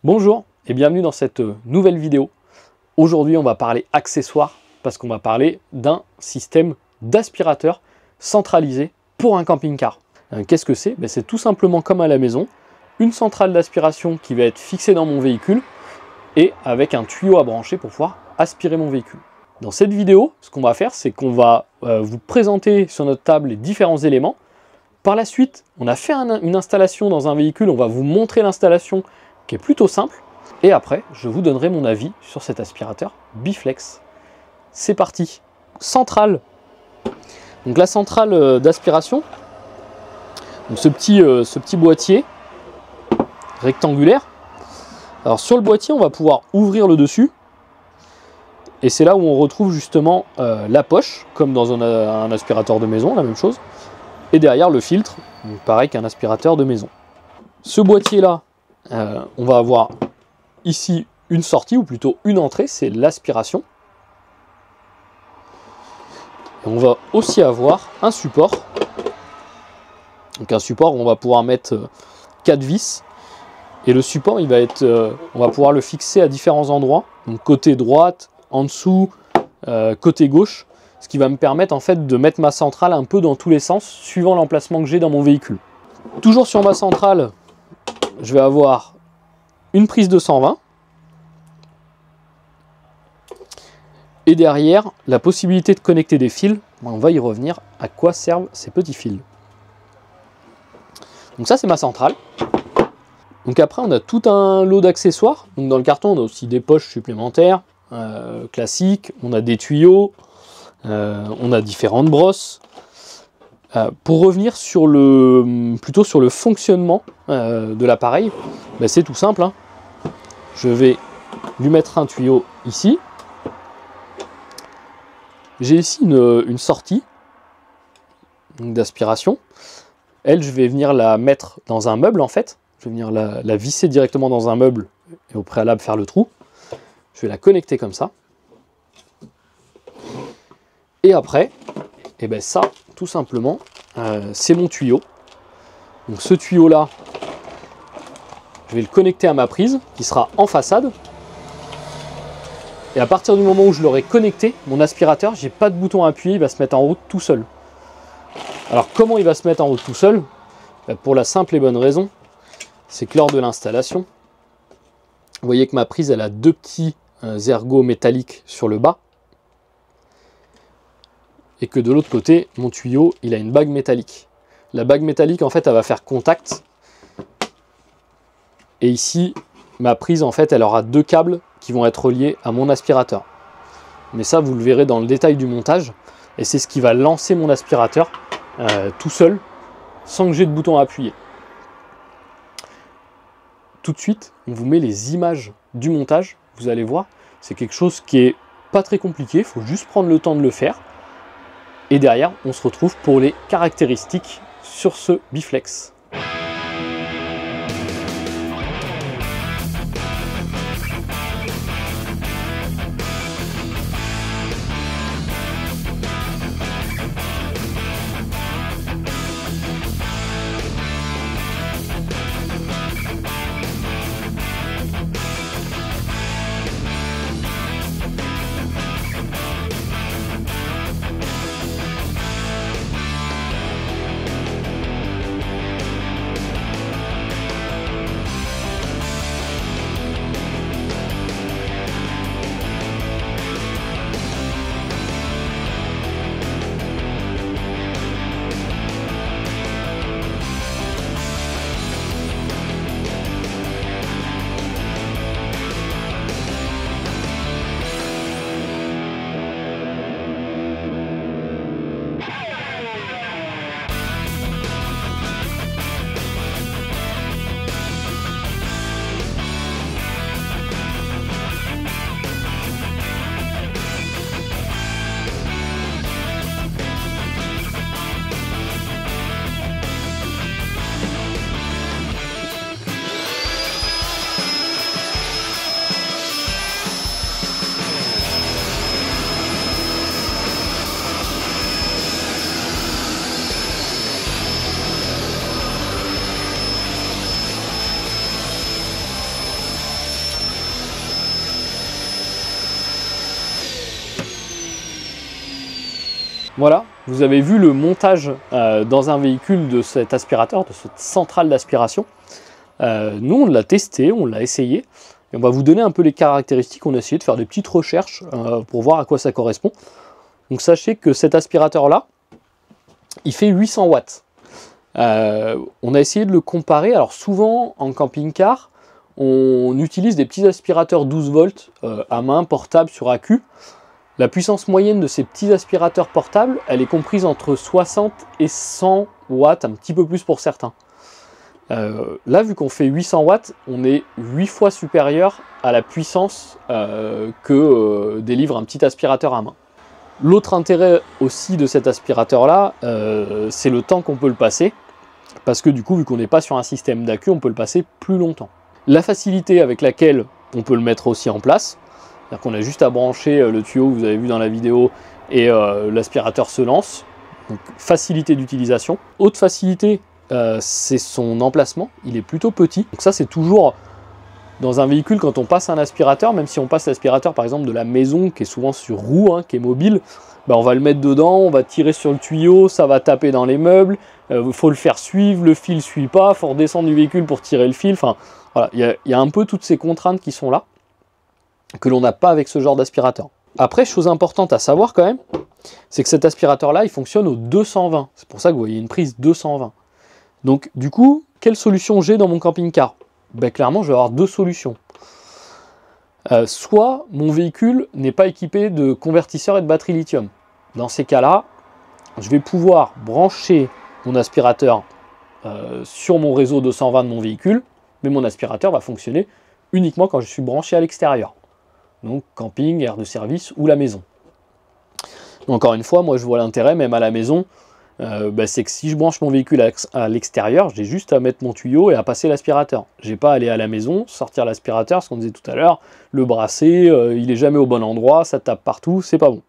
Bonjour et bienvenue dans cette nouvelle vidéo. Aujourd'hui on va parler accessoires parce qu'on va parler d'un système d'aspirateur centralisé pour un camping-car. Qu'est-ce que c'est? C'est tout simplement comme à la maison, une centrale d'aspiration qui va être fixée dans mon véhicule et avec un tuyau à brancher pour pouvoir aspirer mon véhicule. Dans cette vidéo, ce qu'on va faire, c'est qu'on va vous présenter sur notre table les différents éléments. Par la suite, on a fait une installation dans un véhicule, on va vous montrer l'installation qui est plutôt simple. Et après, je vous donnerai mon avis sur cet aspirateur Biflex. C'est parti. Centrale. Donc la centrale d'aspiration, ce petit boîtier rectangulaire. Alors sur le boîtier, on va pouvoir ouvrir le dessus. Et c'est là où on retrouve justement la poche, comme dans un aspirateur de maison, la même chose. Et derrière le filtre, donc pareil qu'un aspirateur de maison. Ce boîtier-là, on va avoir ici une sortie, ou plutôt une entrée, c'est l'aspiration. On va aussi avoir un support. Donc un support où on va pouvoir mettre 4 vis. Et le support, on va pouvoir le fixer à différents endroits. Donc côté droite, en dessous, côté gauche. Ce qui va me permettre en fait de mettre ma centrale un peu dans tous les sens, suivant l'emplacement que j'ai dans mon véhicule. Toujours sur ma centrale, je vais avoir une prise de 120. Et derrière, la possibilité de connecter des fils. On va y revenir à quoi servent ces petits fils. Donc ça, c'est ma centrale. Donc après, on a tout un lot d'accessoires. Donc dans le carton, on a aussi des poches supplémentaires, classiques. On a des tuyaux, on a différentes brosses. Pour revenir plutôt sur le fonctionnement de l'appareil, c'est tout simple. Je vais lui mettre un tuyau ici. J'ai ici une sortie d'aspiration. Elle, je vais venir la mettre dans un meuble en fait. Je vais venir la visser directement dans un meuble et au préalable faire le trou. Je vais la connecter comme ça. Et après, ça, tout simplement, c'est mon tuyau. Donc ce tuyau-là, je vais le connecter à ma prise qui sera en façade. Et à partir du moment où je l'aurai connecté, mon aspirateur, j'ai pas de bouton à appuyer, il va se mettre en route tout seul. Alors comment il va se mettre en route tout seul? Pour la simple et bonne raison, c'est que lors de l'installation, vous voyez que ma prise, elle a deux petits ergots métalliques sur le bas. Et que de l'autre côté, mon tuyau, il a une bague métallique. La bague métallique, en fait, elle va faire contact. Et ici, ma prise, en fait, elle aura deux câbles qui vont être reliés à mon aspirateur. Mais ça, vous le verrez dans le détail du montage. Et c'est ce qui va lancer mon aspirateur tout seul, sans que j'ai de bouton à appuyer. Tout de suite, on vous met les images du montage. Vous allez voir, c'est quelque chose qui est pas très compliqué. Il faut juste prendre le temps de le faire. Et derrière, on se retrouve pour les caractéristiques sur ce Biflex. Voilà, vous avez vu le montage dans un véhicule de cet aspirateur, de cette centrale d'aspiration. Nous, on l'a testé, on l'a essayé. Et on va vous donner un peu les caractéristiques. On a essayé de faire des petites recherches pour voir à quoi ça correspond. Donc sachez que cet aspirateur-là, il fait 800 watts. On a essayé de le comparer. Alors souvent, en camping-car, on utilise des petits aspirateurs 12 volts à main, portables sur accu. La puissance moyenne de ces petits aspirateurs portables, elle est comprise entre 60 et 100 watts, un petit peu plus pour certains. Là, vu qu'on fait 800 watts, on est 8 fois supérieur à la puissance que délivre un petit aspirateur à main. L'autre intérêt aussi de cet aspirateur-là, c'est le temps qu'on peut le passer, parce que du coup, vu qu'on n'est pas sur un système d'accu, on peut le passer plus longtemps. La facilité avec laquelle on peut le mettre aussi en place, c'est-à-dire qu'on a juste à brancher le tuyau que vous avez vu dans la vidéo et l'aspirateur se lance. Donc facilité d'utilisation. Autre facilité, c'est son emplacement, il est plutôt petit. Donc ça c'est toujours dans un véhicule quand on passe un aspirateur, même si on passe l'aspirateur par exemple de la maison qui est souvent sur roue, qui est mobile, bah, on va le mettre dedans, on va tirer sur le tuyau, ça va taper dans les meubles, faut le faire suivre, le fil ne suit pas, il faut redescendre du véhicule pour tirer le fil, enfin voilà, il y a un peu toutes ces contraintes qui sont là, que l'on n'a pas avec ce genre d'aspirateur. Après, chose importante à savoir quand même, c'est que cet aspirateur-là, il fonctionne au 220. C'est pour ça que vous voyez une prise 220. Donc du coup, quelle solution j'ai dans mon camping-car? Ben, clairement, je vais avoir deux solutions. Soit mon véhicule n'est pas équipé de convertisseur et de batterie lithium. Dans ces cas-là, je vais pouvoir brancher mon aspirateur sur mon réseau 220 de mon véhicule, mais mon aspirateur va fonctionner uniquement quand je suis branché à l'extérieur. Donc camping, aire de service ou la maison. Encore une fois, moi je vois l'intérêt, même à la maison, c'est que si je branche mon véhicule à l'extérieur, j'ai juste à mettre mon tuyau et à passer l'aspirateur. J'ai pas à aller à la maison, sortir l'aspirateur, ce qu'on disait tout à l'heure, le brasser, il est jamais au bon endroit, ça tape partout, c'est pas bon.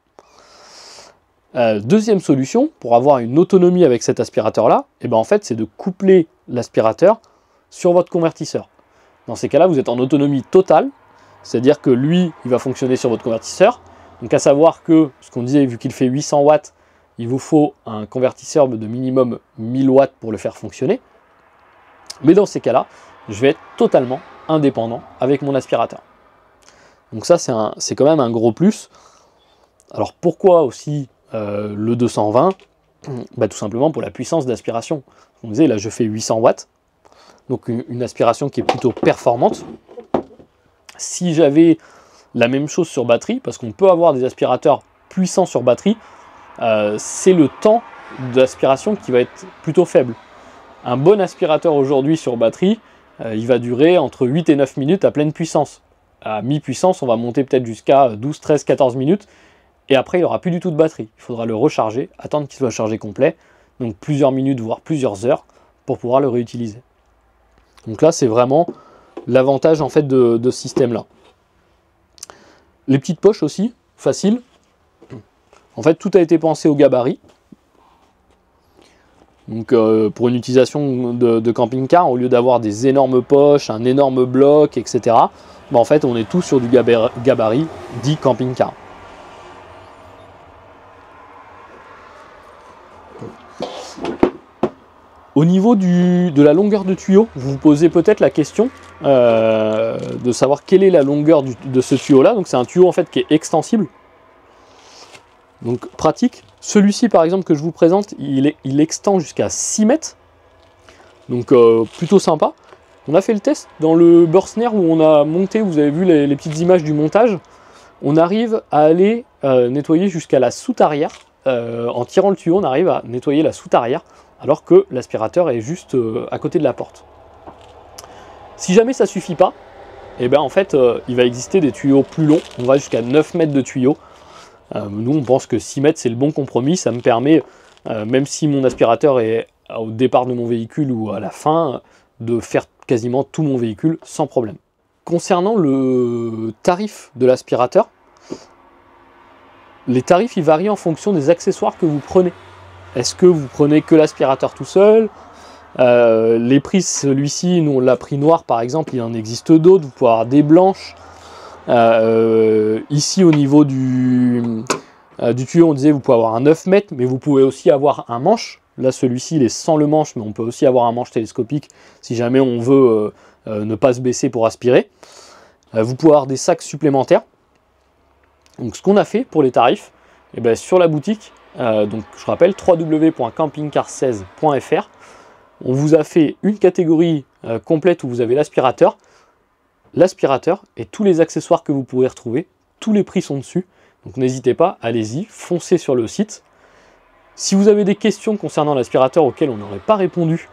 Deuxième solution, pour avoir une autonomie avec cet aspirateur-là, en fait, c'est de coupler l'aspirateur sur votre convertisseur. Dans ces cas-là, vous êtes en autonomie totale, c'est-à-dire que lui, il va fonctionner sur votre convertisseur. Donc à savoir que, ce qu'on disait, vu qu'il fait 800 watts, il vous faut un convertisseur de minimum 1000 watts pour le faire fonctionner. Mais dans ces cas-là, je vais être totalement indépendant avec mon aspirateur. Donc ça, c'est quand même un gros plus. Alors pourquoi aussi le 220 ? Tout simplement pour la puissance d'aspiration. On disait, là, je fais 800 watts. Donc une aspiration qui est plutôt performante. Si j'avais la même chose sur batterie, parce qu'on peut avoir des aspirateurs puissants sur batterie, c'est le temps d'aspiration qui va être plutôt faible. Un bon aspirateur aujourd'hui sur batterie, il va durer entre 8 et 9 minutes à pleine puissance. À mi-puissance, on va monter peut-être jusqu'à 12, 13, 14 minutes, et après il n'y aura plus du tout de batterie. Il faudra le recharger, attendre qu'il soit chargé complet, donc plusieurs minutes, voire plusieurs heures, pour pouvoir le réutiliser. Donc là, c'est vraiment l'avantage en fait de ce système-là. Les petites poches aussi, facile. En fait, tout a été pensé au gabarit. Donc, pour une utilisation de camping-car, au lieu d'avoir des énormes poches, un énorme bloc, etc., en fait, on est tous sur du gabarit dit camping-car. Au niveau de la longueur de tuyau, vous vous posez peut-être la question de savoir quelle est la longueur de ce tuyau-là. Donc, c'est un tuyau en fait qui est extensible. Donc pratique. Celui-ci par exemple que je vous présente, il extend jusqu'à 6 mètres. Donc plutôt sympa. On a fait le test dans le Bursner où on a monté, vous avez vu les petites images du montage. On arrive à aller nettoyer jusqu'à la soute arrière. En tirant le tuyau, on arrive à nettoyer la soute arrière alors que l'aspirateur est juste à côté de la porte. Si jamais ça ne suffit pas, en fait il va exister des tuyaux plus longs. On va jusqu'à 9 mètres de tuyaux. Nous, on pense que 6 mètres, c'est le bon compromis. Ça me permet, même si mon aspirateur est au départ de mon véhicule ou à la fin, de faire quasiment tout mon véhicule sans problème. Concernant le tarif de l'aspirateur, les tarifs ils varient en fonction des accessoires que vous prenez. Est-ce que vous prenez que l'aspirateur tout seul ? Les prises, celui-ci, nous on l'a pris noir par exemple, il en existe d'autres, vous pouvez avoir des blanches. Ici au niveau du Du tuyau, on disait vous pouvez avoir un 9 mètres, mais vous pouvez aussi avoir un manche. Là, celui-ci, il est sans le manche, mais on peut aussi avoir un manche télescopique si jamais on veut ne pas se baisser pour aspirer. Vous pouvez avoir des sacs supplémentaires. Donc, ce qu'on a fait pour les tarifs, eh ben, sur la boutique, donc je rappelle www.campingcar16.fr, on vous a fait une catégorie complète où vous avez l'aspirateur et tous les accessoires que vous pourrez retrouver. Tous les prix sont dessus. Donc n'hésitez pas, allez-y, foncez sur le site. Si vous avez des questions concernant l'aspirateur auxquelles on n'aurait pas répondu,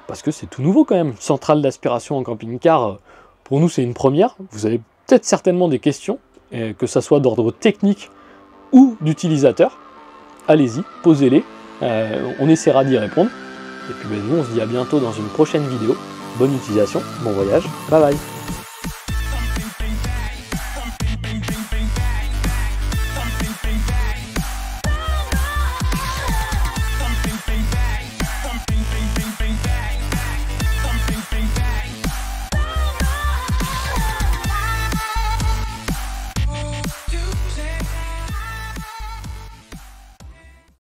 parce que c'est tout nouveau quand même, une centrale d'aspiration en camping-car, pour nous c'est une première, vous avez peut-être certainement des questions, que ça soit d'ordre technique ou d'utilisateur, allez-y, posez-les, on essaiera d'y répondre. Et puis nous on se dit à bientôt dans une prochaine vidéo. Bonne utilisation, bon voyage, bye bye.